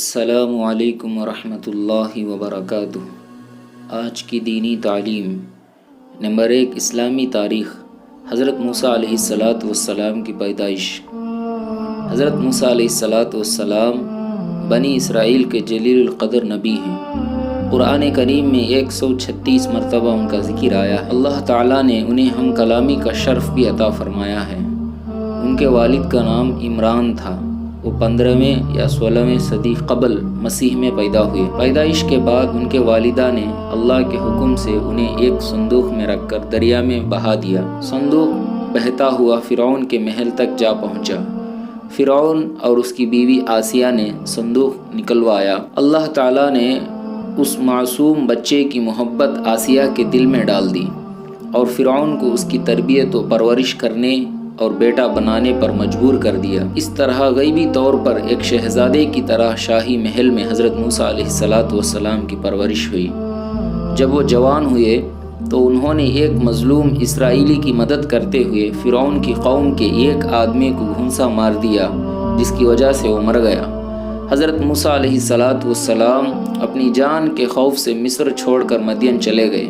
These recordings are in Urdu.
السلام علیکم ورحمۃ اللہ وبرکاتہ۔ آج کی دینی تعلیم۔ نمبر 1، اسلامی تاریخ۔ حضرت موسیٰ علیہ السلام کی پیدائش۔ حضرت موسیٰ علیہ السلام بنی اسرائیل کے جلیل القدر نبی ہیں۔ قرآن کریم میں 136 مرتبہ ان کا ذکر آیا ہے۔ اللہ تعالیٰ نے انہیں ہم کلامی کا شرف بھی عطا فرمایا ہے۔ ان کے والد کا نام عمران تھا۔ وہ 15ویں یا 16ویں صدی قبل مسیح میں پیدا ہوئے۔ پیدائش کے بعد ان کے والدہ نے اللہ کے حکم سے انہیں ایک صندوق میں رکھ کر دریا میں بہا دیا۔ صندوق بہتا ہوا فرعون کے محل تک جا پہنچا۔ فرعون اور اس کی بیوی آسیہ نے صندوق نکلوایا۔ اللہ تعالیٰ نے اس معصوم بچے کی محبت آسیہ کے دل میں ڈال دی اور فرعون کو اس کی تربیت و پرورش کرنے اور بیٹا بنانے پر مجبور کر دیا۔ اس طرح غیبی طور پر ایک شہزادے کی طرح شاہی محل میں حضرت موسیٰ علیہ السلام کی پرورش ہوئی۔ جب وہ جوان ہوئے تو انہوں نے ایک مظلوم اسرائیلی کی مدد کرتے ہوئے فرعون کی قوم کے ایک آدمی کو گھونسا مار دیا، جس کی وجہ سے وہ مر گیا۔ حضرت موسیٰ علیہ السلام اپنی جان کے خوف سے مصر چھوڑ کر مدین چلے گئے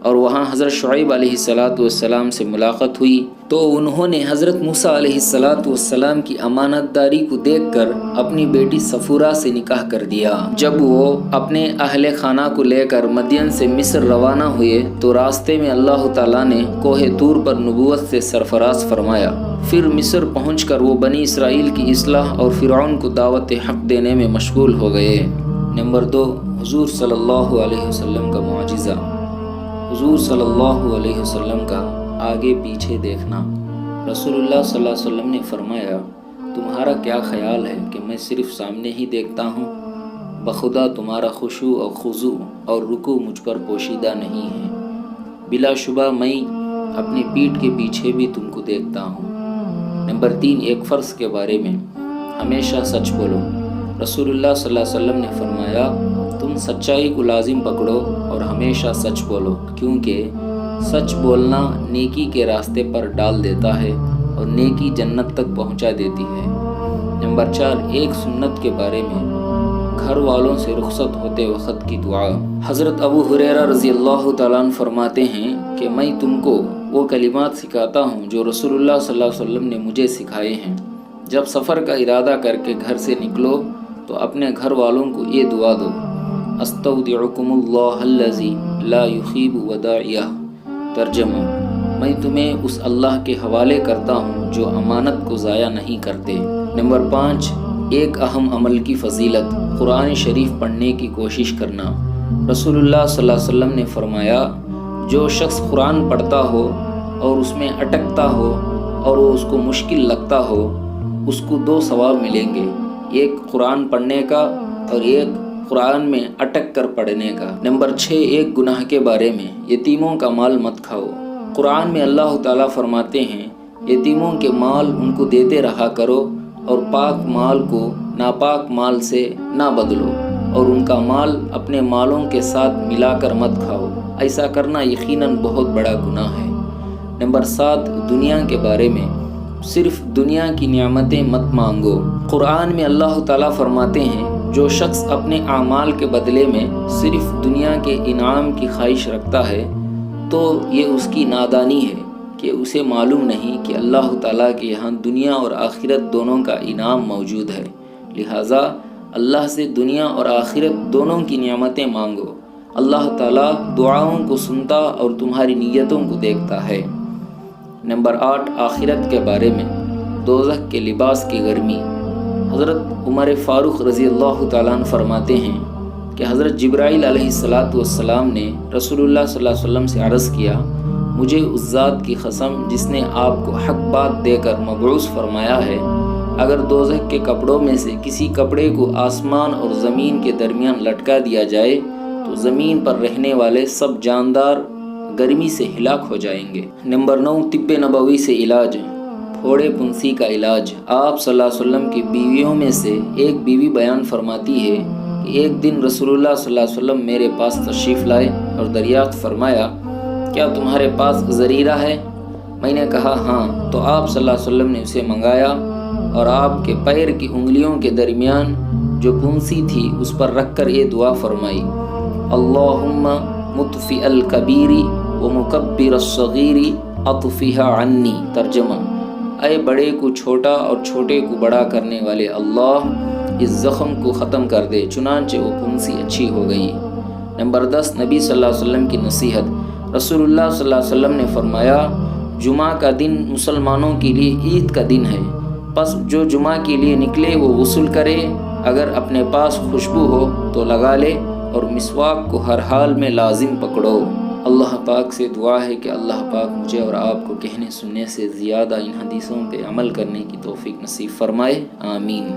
اور وہاں حضرت شعیب علیہ السلام سے ملاقات ہوئی تو انہوں نے حضرت موسیٰ علیہ السلام کی امانت داری کو دیکھ کر اپنی بیٹی صفورہ سے نکاح کر دیا۔ جب وہ اپنے اہل خانہ کو لے کر مدین سے مصر روانہ ہوئے تو راستے میں اللہ تعالیٰ نے کوہ طور پر نبوت سے سرفراز فرمایا۔ پھر مصر پہنچ کر وہ بنی اسرائیل کی اصلاح اور فرعون کو دعوت حق دینے میں مشغول ہو گئے۔ نمبر 2، حضور صلی اللہ علیہ وسلم کا معجزہ۔ حضور صلی اللہ علیہ وسلم کا آگے پیچھے دیکھنا۔ رسول اللہ صلی اللہ علیہ وسلم نے فرمایا، تمہارا کیا خیال ہے کہ میں صرف سامنے ہی دیکھتا ہوں؟ بخدا تمہارا خشوع اور خضوع اور رکوع مجھ پر پوشیدہ نہیں ہے۔ بلا شبہ میں اپنی پیٹھ کے پیچھے بھی تم کو دیکھتا ہوں۔ نمبر 3، ایک فرض کے بارے میں۔ ہمیشہ سچ بولو۔ رسول اللہ صلی اللہ علیہ وسلم نے فرمایا، تم سچائی کو لازم پکڑو اور ہمیشہ سچ بولو، کیونکہ سچ بولنا نیکی کے راستے پر ڈال دیتا ہے اور نیکی جنت تک پہنچا دیتی ہے۔ نمبر 4، ایک سنت کے بارے میں۔ گھر والوں سے رخصت ہوتے وقت کی دعا۔ حضرت ابو ہریرہ رضی اللہ تعالیٰ عنہ فرماتے ہیں کہ میں تم کو وہ کلمات سکھاتا ہوں جو رسول اللہ صلی اللہ علیہ وسلم نے مجھے سکھائے ہیں۔ جب سفر کا ارادہ کر کے گھر سے نکلو تو اپنے گھر والوں کو یہ دعا دو، استودعکم اللہ الذی لا یخیب ودائعہ۔ ترجمہ، میں تمہیں اس اللہ کے حوالے کرتا ہوں جو امانت کو ضائع نہیں کرتے۔ نمبر 5، ایک اہم عمل کی فضیلت۔ قرآن شریف پڑھنے کی کوشش کرنا۔ رسول اللہ صلی اللہ علیہ وسلم نے فرمایا، جو شخص قرآن پڑھتا ہو اور اس میں اٹکتا ہو اور وہ اس کو مشکل لگتا ہو، اس کو 2 ثواب ملیں گے، ایک قرآن پڑھنے کا اور ایک قرآن میں اٹک کر پڑھنے کا۔ نمبر 6، ایک گناہ کے بارے میں۔ یتیموں کا مال مت کھاؤ۔ قرآن میں اللہ تعالیٰ فرماتے ہیں، یتیموں کے مال ان کو دیتے رہا کرو اور پاک مال کو ناپاک مال سے نہ بدلو، اور ان کا مال اپنے مالوں کے ساتھ ملا کر مت کھاؤ۔ ایسا کرنا یقیناً بہت بڑا گناہ ہے۔ نمبر 7، دنیا کے بارے میں۔ صرف دنیا کی نعمتیں مت مانگو۔ قرآن میں اللہ تعالیٰ فرماتے ہیں، جو شخص اپنے اعمال کے بدلے میں صرف دنیا کے انعام کی خواہش رکھتا ہے تو یہ اس کی نادانی ہے کہ اسے معلوم نہیں کہ اللہ تعالیٰ کے یہاں دنیا اور آخرت دونوں کا انعام موجود ہے۔ لہٰذا اللہ سے دنیا اور آخرت دونوں کی نعمتیں مانگو۔ اللہ تعالیٰ دعاؤں کو سنتا اور تمہاری نیتوں کو دیکھتا ہے۔ نمبر 8، آخرت کے بارے میں۔ دوزخ کے لباس کی گرمی۔ حضرت عمر فاروق رضی اللہ تعالیٰ عنہ فرماتے ہیں کہ حضرت جبرائیل علیہ السلام نے رسول اللہ صلی اللہ علیہ وسلم سے عرض کیا، مجھے اس ذات کی قسم جس نے آپ کو حق بات دے کر مبعوث فرمایا ہے، اگر دوزخ کے کپڑوں میں سے کسی کپڑے کو آسمان اور زمین کے درمیان لٹکا دیا جائے تو زمین پر رہنے والے سب جاندار گرمی سے ہلاک ہو جائیں گے۔ نمبر 9، طب نبوی سے علاج۔ پھوڑے پنسی کا علاج۔ آپ صلی اللہ علیہ وسلم کی بیویوں میں سے ایک بیوی بیان فرماتی ہے کہ ایک دن رسول اللہ صلی اللہ علیہ وسلم میرے پاس تشریف لائے اور دریافت فرمایا، کیا تمہارے پاس زریرہ ہے؟ میں نے کہا ہاں، تو آپ صلی اللہ علیہ وسلم نے اسے منگایا اور آپ کے پیر کی انگلیوں کے درمیان جو پھنسی تھی اس پر رکھ کر یہ دعا فرمائی، اللہم مطفئ الکبیری و مکبر الصغیر اطفئھا عنی۔ ترجمہ: اے بڑے کو چھوٹا اور چھوٹے کو بڑا کرنے والے اللہ، اس زخم کو ختم کر دے۔ چنانچہ وہ پھنسی اچھی ہو گئی۔ نمبر 10، نبی صلی اللہ علیہ وسلم کی نصیحت۔ رسول اللہ صلی اللہ علیہ وسلم نے فرمایا، جمعہ کا دن مسلمانوں کے لیے عید کا دن ہے، پس جو جمعہ کے لیے نکلے وہ غسل کرے، اگر اپنے پاس خوشبو ہو تو لگا لے، اور مسواک کو ہر حال میں لازم پکڑو۔ اللہ پاک سے دعا ہے کہ اللہ پاک مجھے اور آپ کو کہنے سننے سے زیادہ ان حدیثوں پہ عمل کرنے کی توفیق نصیب فرمائے، آمین۔